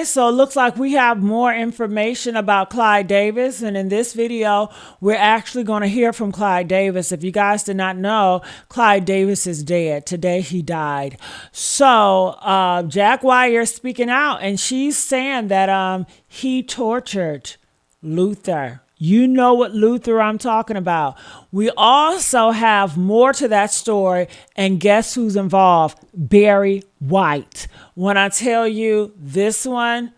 guys, so it looks like we have more information about Clive Davis. And in this video, we're actually going to hear from Clive Davis. If you guys did not know, Clive Davis is dead. Today he died. So Jaguar is speaking out, and she's saying that he tortured Luther. You know what Luther I'm talking about. We also have more to that story, and guess who's involved? Barry White. When I tell you this one,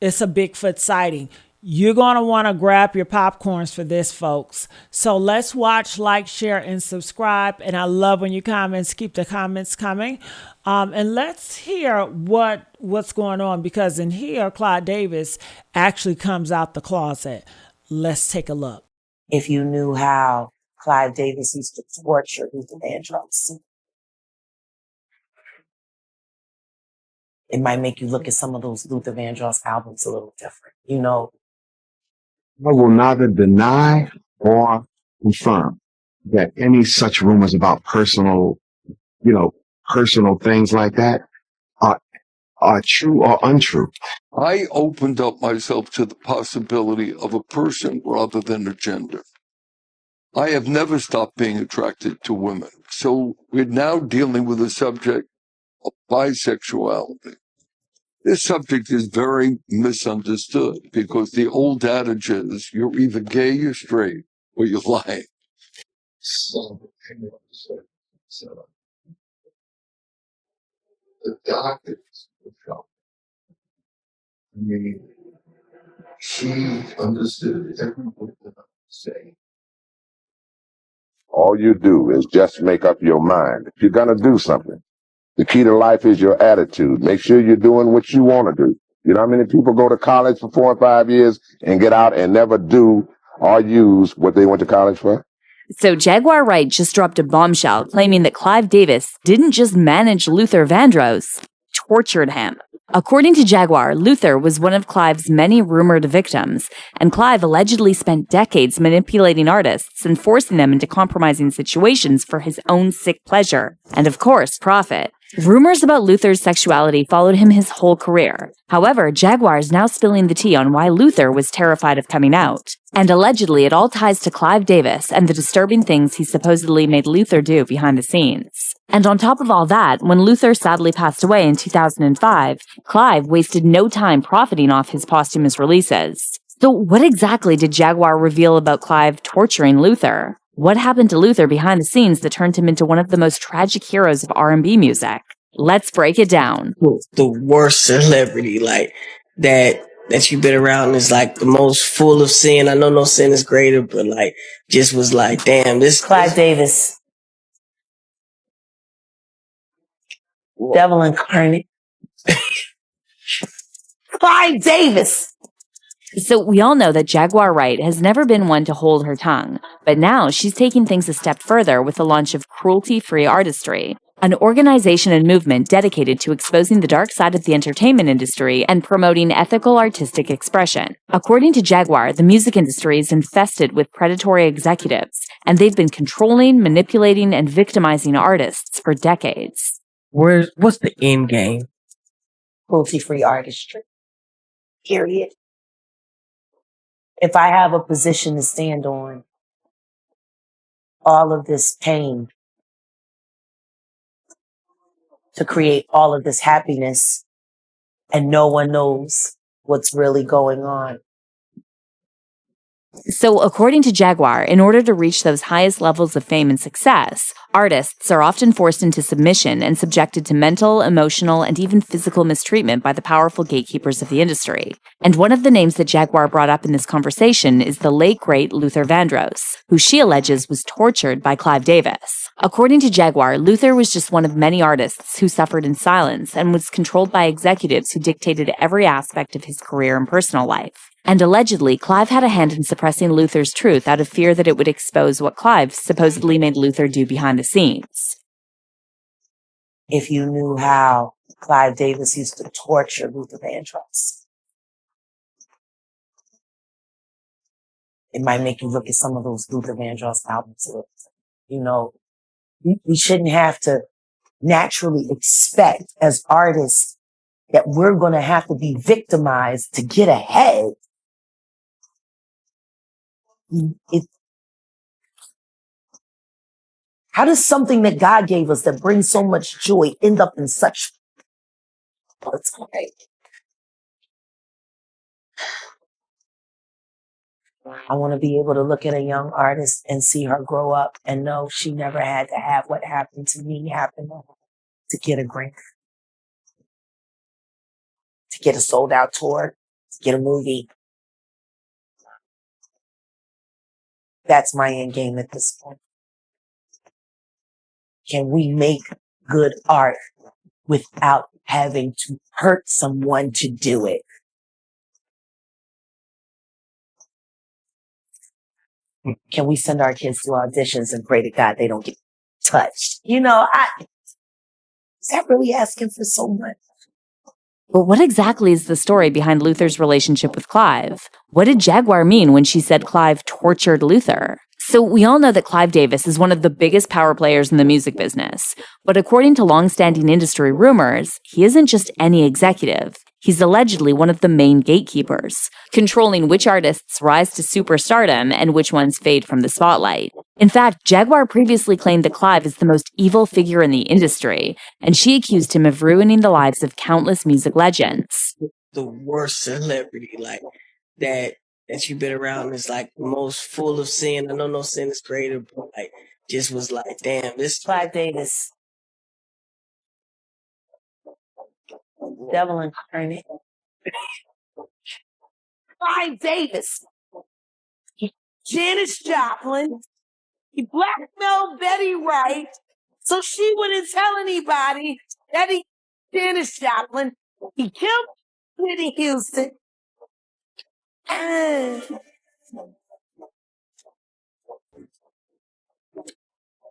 it's a Bigfoot sighting. You're going to want to grab your popcorns for this, folks. So let's watch, like, share, and subscribe. And I love when you comments, keep the comments coming. And let's hear what's going on, because in here, Clive Davis actually comes out the closet. Let's take a look. If you knew how Clive Davis used to torture Luther Vandross, it might make you look at some of those Luther Vandross albums a little different. You know, I will neither deny or confirm that any such rumors about personal things like that are true or untrue. I opened up myself to the possibility of a person rather than a gender. I have never stopped being attracted to women. So we're now dealing with the subject of bisexuality. This subject is very misunderstood because the old adage is you're either gay or straight or you're lying. The doctors would help. I mean, she understood every word that I was saying. All you do is just make up your mind. If you're going to do something, the key to life is your attitude. Make sure you're doing what you want to do. You know how many people go to college for 4 or 5 years and get out and never do or use what they went to college for? So Jaguar Wright just dropped a bombshell claiming that Clive Davis didn't just manage Luther Vandross, tortured him. According to Jaguar, Luther was one of Clive's many rumored victims, and Clive allegedly spent decades manipulating artists and forcing them into compromising situations for his own sick pleasure, and of course, profit. Rumors about Luther's sexuality followed him his whole career. However, Jaguar is now spilling the tea on why Luther was terrified of coming out. And allegedly, it all ties to Clive Davis and the disturbing things he supposedly made Luther do behind the scenes. And on top of all that, when Luther sadly passed away in 2005, Clive wasted no time profiting off his posthumous releases. So what exactly did Jaguar reveal about Clive torturing Luther? What happened to Luther behind the scenes that turned him into one of the most tragic heroes of R&B music? Let's break it down. The worst celebrity, like, that you've been around is like the most full of sin. I know no sin is greater, but like, just was like, damn, this Clive Davis, devil incarnate. Clive Davis. So we all know that Jaguar Wright has never been one to hold her tongue, but now she's taking things a step further with the launch of Cruelty-Free Artistry, an organization and movement dedicated to exposing the dark side of the entertainment industry and promoting ethical artistic expression. According to Jaguar, the music industry is infested with predatory executives, and they've been controlling, manipulating, and victimizing artists for decades. What's the end game? Cruelty-free artistry. Period. If I have a position to stand on, all of this pain to create all of this happiness, and no one knows what's really going on. So according to Jaguar, in order to reach those highest levels of fame and success, artists are often forced into submission and subjected to mental, emotional, and even physical mistreatment by the powerful gatekeepers of the industry. And one of the names that Jaguar brought up in this conversation is the late great Luther Vandross, who she alleges was tortured by Clive Davis. According to Jaguar, Luther was just one of many artists who suffered in silence and was controlled by executives who dictated every aspect of his career and personal life. And allegedly, Clive had a hand in suppressing Luther's truth out of fear that it would expose what Clive supposedly made Luther do behind the scenes. If you knew how Clive Davis used to torture Luther Vandross, it might make you look at some of those Luther Vandross albums. You know, we shouldn't have to naturally expect as artists that we're going to have to be victimized to get ahead. How does something that God gave us that brings so much joy end up in such... It's okay. I want to be able to look at a young artist and see her grow up and know she never had to have what happened to me happen to get a grant, to get a sold out tour, to get a movie. That's my end game at this point. Can we make good art without having to hurt someone to do it? Can we send our kids to auditions and pray to God they don't get touched? You know, is that really asking for so much? But what exactly is the story behind Luther's relationship with Clive? What did Jaguar mean when she said Clive tortured Luther? So we all know that Clive Davis is one of the biggest power players in the music business. But according to long-standing industry rumors, he isn't just any executive. He's allegedly one of the main gatekeepers, controlling which artists rise to superstardom and which ones fade from the spotlight. In fact, Jaguar previously claimed that Clive is the most evil figure in the industry, and she accused him of ruining the lives of countless music legends. The worst celebrity, like, that you've been around is like the most full of sin. I know no sin is greater, but like, just was like, damn, this Clive Davis. Devil incarnate. Clive Davis. Janis Joplin. He blackmailed Betty Wright so she wouldn't tell anybody that he Janis Joplin. He killed Whitney Houston.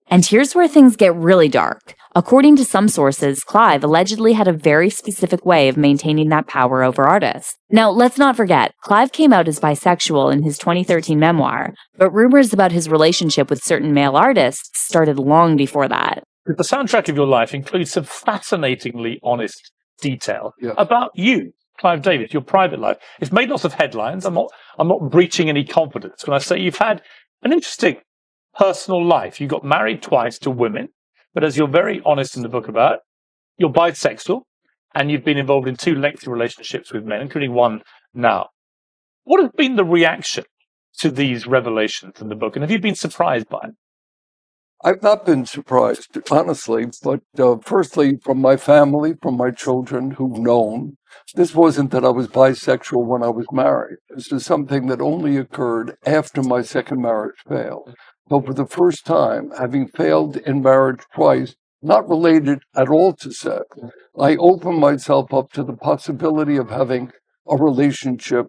And here's where things get really dark. According to some sources, Clive allegedly had a very specific way of maintaining that power over artists. Now, let's not forget, Clive came out as bisexual in his 2013 memoir, but rumors about his relationship with certain male artists started long before that. The soundtrack of your life includes some fascinatingly honest detail about you, Clive Davis, your private life. It's made lots of headlines. I'm not breaching any confidence when I say you've had an interesting personal life. You got married twice to women, but as you're very honest in the book about, you're bisexual, and you've been involved in 2 lengthy relationships with men, including one now. What has been the reaction to these revelations in the book, and have you been surprised by it? I've not been surprised, honestly, but firstly, from my family, from my children who've known, this wasn't that I was bisexual when I was married. This is something that only occurred after my second marriage failed. So for the first time, having failed in marriage twice, not related at all to sex, I opened myself up to the possibility of having a relationship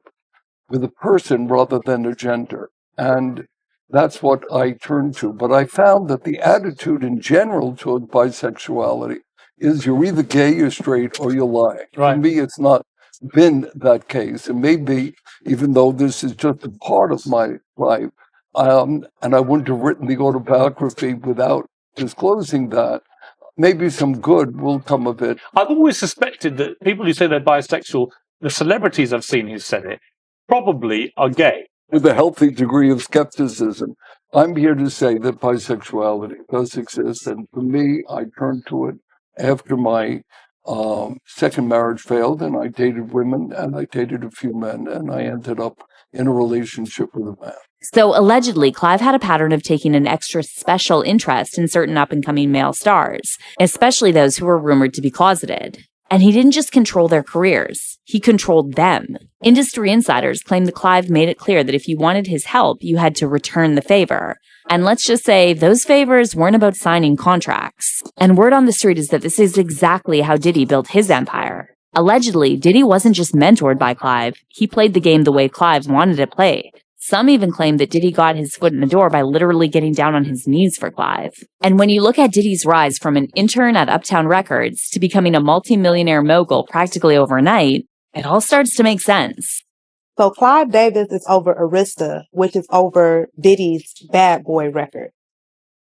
with a person rather than a gender. And that's what I turned to. But I found that the attitude in general toward bisexuality is you're either gay, you're straight, or you're lying. Right. For me, it's not been that case. It may be, even though this is just a part of my life, and I wouldn't have written the autobiography without disclosing that. Maybe some good will come of it. I've always suspected that people who say they're bisexual, the celebrities I've seen who said it, probably are gay. With a healthy degree of skepticism, I'm here to say that bisexuality does exist. And for me, I turned to it after my second marriage failed, and I dated women, and I dated a few men, and I ended up in a relationship with a man. So allegedly, Clive had a pattern of taking an extra special interest in certain up-and-coming male stars, especially those who were rumored to be closeted. And he didn't just control their careers, he controlled them. Industry insiders claim that Clive made it clear that if you wanted his help, you had to return the favor. And let's just say those favors weren't about signing contracts. And word on the street is that this is exactly how Diddy built his empire. Allegedly, Diddy wasn't just mentored by Clive, he played the game the way Clive wanted it played. Some even claim that Diddy got his foot in the door by literally getting down on his knees for Clive. And when you look at Diddy's rise from an intern at Uptown Records to becoming a multi-millionaire mogul practically overnight, it all starts to make sense. So Clive Davis is over Arista, which is over Diddy's Bad Boy record.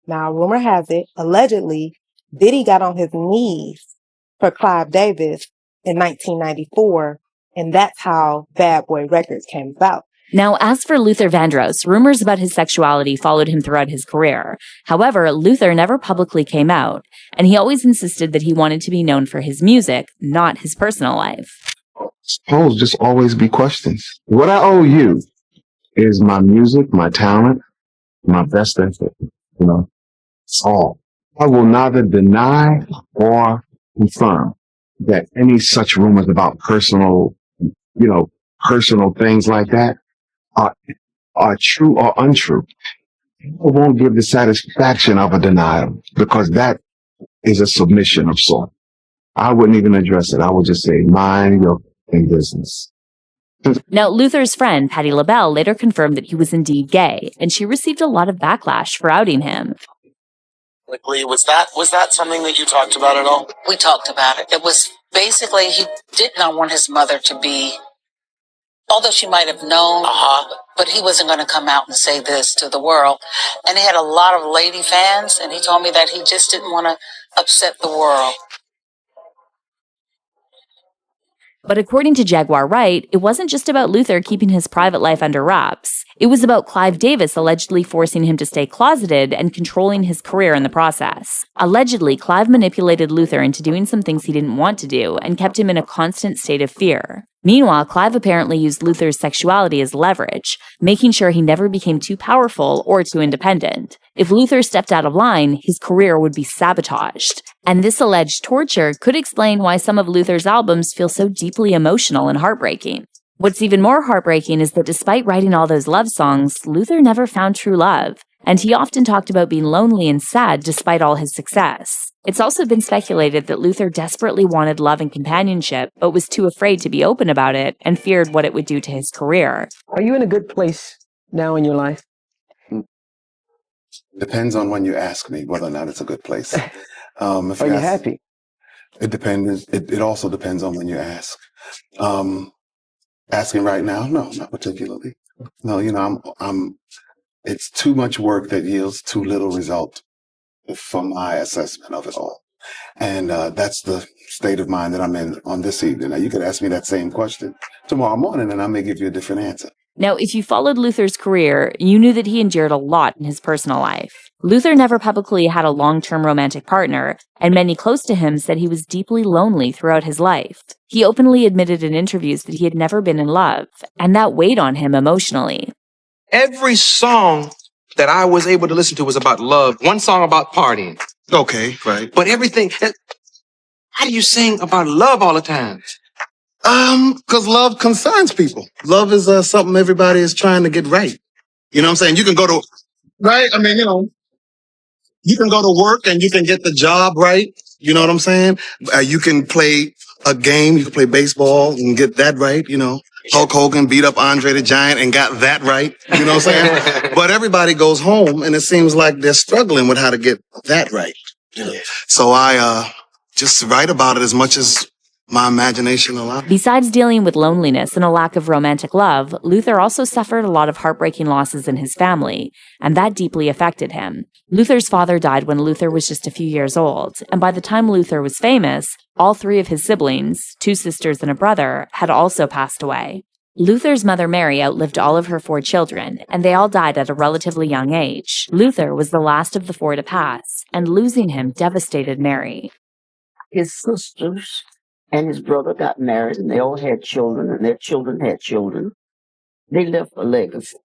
Now, rumor has it, allegedly, Diddy got on his knees for Clive Davis in 1994, and that's how Bad Boy Records came about. Now, as for Luther Vandross, rumors about his sexuality followed him throughout his career. However, Luther never publicly came out, and he always insisted that he wanted to be known for his music, not his personal life. Suppose just always be questions. What I owe you is my music, my talent, my best effort. It's all. I will neither deny or confirm that any such rumors about personal things like that are true or untrue. I won't give the satisfaction of a denial because that is a submission of sort. I wouldn't even address it. I would just say, mind your business. Now, Luther's friend, Patti LaBelle, later confirmed that he was indeed gay, and she received a lot of backlash for outing him. Was that something that you talked about at all? We talked about it. It was basically he did not want his mother to be, although she might have known, but he wasn't going to come out and say this to the world. And he had a lot of lady fans, and he told me that he just didn't want to upset the world. But according to Jaguar Wright, it wasn't just about Luther keeping his private life under wraps. It was about Clive Davis allegedly forcing him to stay closeted and controlling his career in the process. Allegedly, Clive manipulated Luther into doing some things he didn't want to do and kept him in a constant state of fear. Meanwhile, Clive apparently used Luther's sexuality as leverage, making sure he never became too powerful or too independent. If Luther stepped out of line, his career would be sabotaged. And this alleged torture could explain why some of Luther's albums feel so deeply emotional and heartbreaking. What's even more heartbreaking is that despite writing all those love songs, Luther never found true love, and he often talked about being lonely and sad despite all his success. It's also been speculated that Luther desperately wanted love and companionship, but was too afraid to be open about it and feared what it would do to his career. Are you in a good place now in your life? Depends on when you ask me whether or not it's a good place. Are you happy? It depends. It also depends on when you ask. Asking right now, no, not particularly. No, it's too much work that yields too little result from my assessment of it all. And that's the state of mind that I'm in on this evening. Now, you could ask me that same question tomorrow morning, and I may give you a different answer. Now, if you followed Luther's career, you knew that he endured a lot in his personal life. Luther never publicly had a long-term romantic partner, and many close to him said he was deeply lonely throughout his life. He openly admitted in interviews that he had never been in love, and that weighed on him emotionally. Every song that I was able to listen to was about love. One song about partying. Okay, right. But everything, how do you sing about love all the time? Because love concerns people. Love is something everybody is trying to get right. You know what I'm saying? You can go to, right? I mean, you can go to work and you can get the job right. You know what I'm saying? You can play a game. You can play baseball and get that right. Hulk Hogan beat up Andre the Giant and got that right. You know what I'm saying? But everybody goes home and it seems like they're struggling with how to get that right. So I just write about it as much as my imagination allowed. Besides dealing with loneliness and a lack of romantic love, Luther also suffered a lot of heartbreaking losses in his family, and that deeply affected him. Luther's father died when Luther was just a few years old, and by the time Luther was famous, all three of his siblings, 2 sisters and a brother, had also passed away. Luther's mother Mary outlived all of her 4 children, and they all died at a relatively young age. Luther was the last of the 4 to pass, and losing him devastated Mary. His sisters and his brother got married, and they all had children, and their children had children. They left a legacy.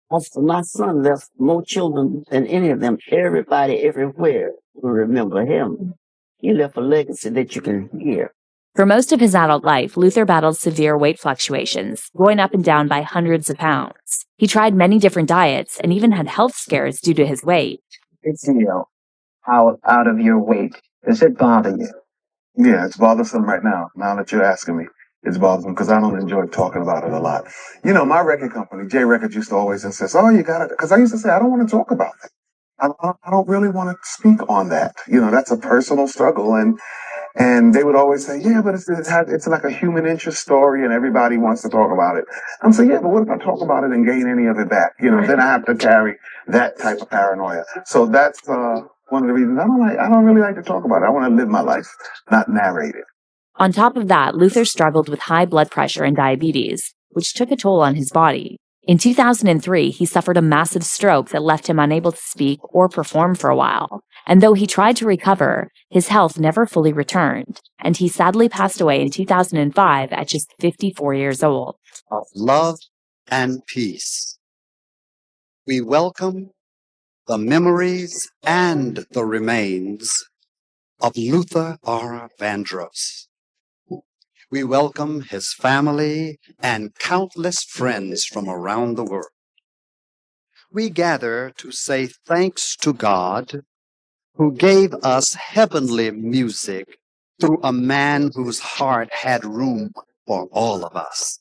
Also, my son left more children than any of them. Everybody everywhere will remember him. He left a legacy that you can hear. For most of his adult life, Luther battled severe weight fluctuations, going up and down by hundreds of pounds. He tried many different diets and even had health scares due to his weight. It's, out of your weight. Does it bother you? Yeah, it's bothersome right now. Now that you're asking me, it's bothersome because I don't enjoy talking about it a lot. My record company, J Records, used to always insist, oh, you got it. Because I used to say, I don't want to talk about it. I don't really want to speak on that. That's a personal struggle. And they would always say, yeah, but it's like a human interest story and everybody wants to talk about it. I'm saying, yeah, but what if I talk about it and gain any of it back? Then I have to carry that type of paranoia. So that's one of the reasons I don't really like to talk about it. I want to live my life, not narrate it. On top of that, Luther struggled with high blood pressure and diabetes, which took a toll on his body. In 2003, he suffered a massive stroke that left him unable to speak or perform for a while. And though he tried to recover, his health never fully returned, and he sadly passed away in 2005 at just 54 years old. Of love and peace. We welcome the memories and the remains of Luther R. Vandross. We welcome his family and countless friends from around the world. We gather to say thanks to God, who gave us heavenly music through a man whose heart had room for all of us.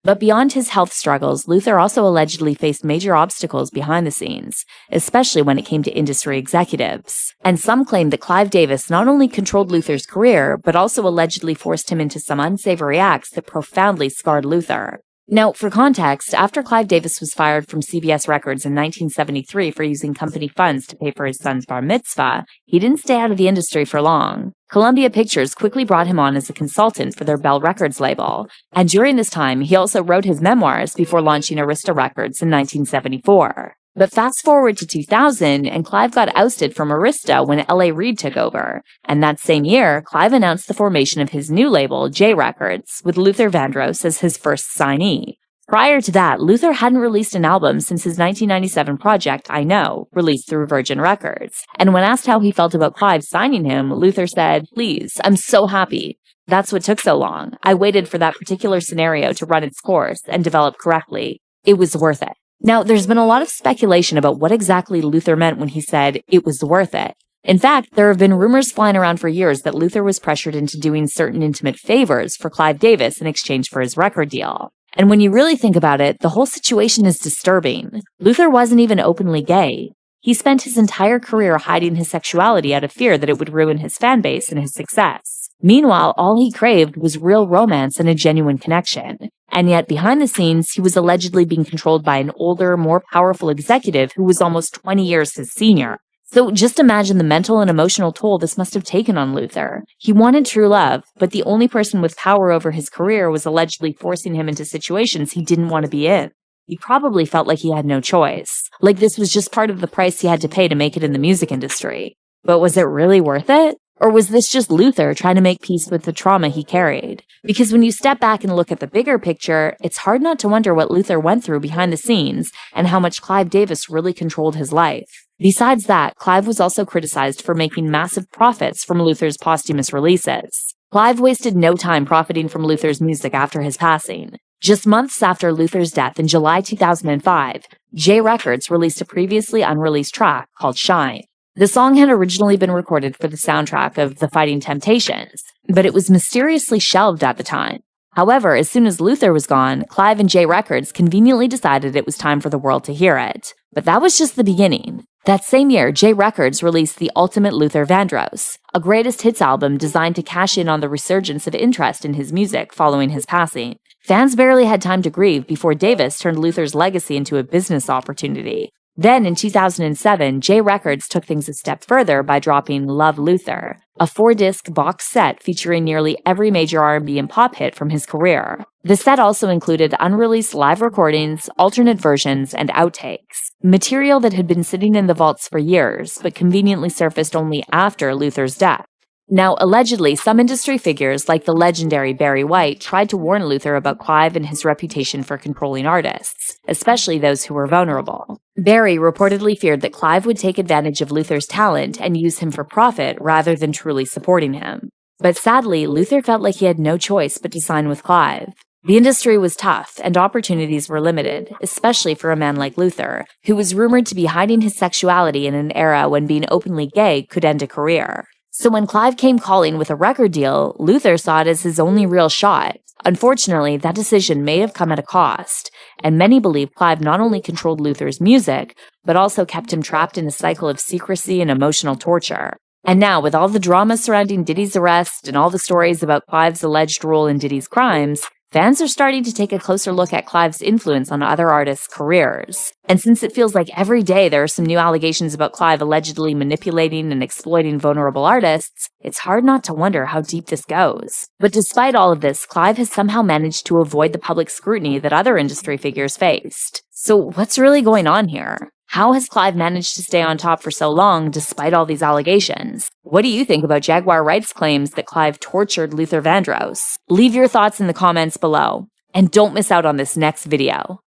But beyond his health struggles, Luther also allegedly faced major obstacles behind the scenes, especially when it came to industry executives. And some claim that Clive Davis not only controlled Luther's career, but also allegedly forced him into some unsavory acts that profoundly scarred Luther. Now, for context, after Clive Davis was fired from CBS Records in 1973 for using company funds to pay for his son's bar mitzvah, he didn't stay out of the industry for long. Columbia Pictures quickly brought him on as a consultant for their Bell Records label, and during this time, he also wrote his memoirs before launching Arista Records in 1974. But fast forward to 2000, and Clive got ousted from Arista when L.A. Reid took over. And that same year, Clive announced the formation of his new label, J Records, with Luther Vandross as his first signee. Prior to that, Luther hadn't released an album since his 1997 project, I Know, released through Virgin Records. And when asked how he felt about Clive signing him, Luther said, "Please, I'm so happy. That's what took so long. I waited for that particular scenario to run its course and develop correctly. It was worth it." Now, there's been a lot of speculation about what exactly Luther meant when he said, "it was worth it." In fact, there have been rumors flying around for years that Luther was pressured into doing certain intimate favors for Clive Davis in exchange for his record deal. And when you really think about it, the whole situation is disturbing. Luther wasn't even openly gay. He spent his entire career hiding his sexuality out of fear that it would ruin his fan base and his success. Meanwhile, all he craved was real romance and a genuine connection. And yet, behind the scenes, he was allegedly being controlled by an older, more powerful executive who was almost 20 years his senior. So just imagine the mental and emotional toll this must have taken on Luther. He wanted true love, but the only person with power over his career was allegedly forcing him into situations he didn't want to be in. He probably felt like he had no choice. Like this was just part of the price he had to pay to make it in the music industry. But was it really worth it? Or was this just Luther trying to make peace with the trauma he carried? Because when you step back and look at the bigger picture, it's hard not to wonder what Luther went through behind the scenes and how much Clive Davis really controlled his life. Besides that, Clive was also criticized for making massive profits from Luther's posthumous releases. Clive wasted no time profiting from Luther's music after his passing. Just months after Luther's death in July 2005, J Records released a previously unreleased track called Shine. The song had originally been recorded for the soundtrack of The Fighting Temptations, but it was mysteriously shelved at the time. However, as soon as Luther was gone, Clive and J Records conveniently decided it was time for the world to hear it. But that was just the beginning. That same year, J Records released The Ultimate Luther Vandross, a greatest hits album designed to cash in on the resurgence of interest in his music following his passing. Fans barely had time to grieve before Davis turned Luther's legacy into a business opportunity. Then, in 2007, J Records took things a step further by dropping Love Luther, a 4-disc box set featuring nearly every major R&B and pop hit from his career. The set also included unreleased live recordings, alternate versions, and outtakes, material that had been sitting in the vaults for years, but conveniently surfaced only after Luther's death. Now, allegedly, some industry figures, like the legendary Barry White, tried to warn Luther about Clive and his reputation for controlling artists, especially those who were vulnerable. Barry reportedly feared that Clive would take advantage of Luther's talent and use him for profit rather than truly supporting him. But sadly, Luther felt like he had no choice but to sign with Clive. The industry was tough, and opportunities were limited, especially for a man like Luther, who was rumored to be hiding his sexuality in an era when being openly gay could end a career. So when Clive came calling with a record deal, Luther saw it as his only real shot. Unfortunately, that decision may have come at a cost, and many believe Clive not only controlled Luther's music, but also kept him trapped in a cycle of secrecy and emotional torture. And now, with all the drama surrounding Diddy's arrest and all the stories about Clive's alleged role in Diddy's crimes, fans are starting to take a closer look at Clive's influence on other artists' careers. And since it feels like every day there are some new allegations about Clive allegedly manipulating and exploiting vulnerable artists, it's hard not to wonder how deep this goes. But despite all of this, Clive has somehow managed to avoid the public scrutiny that other industry figures faced. So what's really going on here? How has Clive managed to stay on top for so long despite all these allegations? What do you think about Jaguar Wright's claims that Clive tortured Luther Vandross? Leave your thoughts in the comments below. And don't miss out on this next video.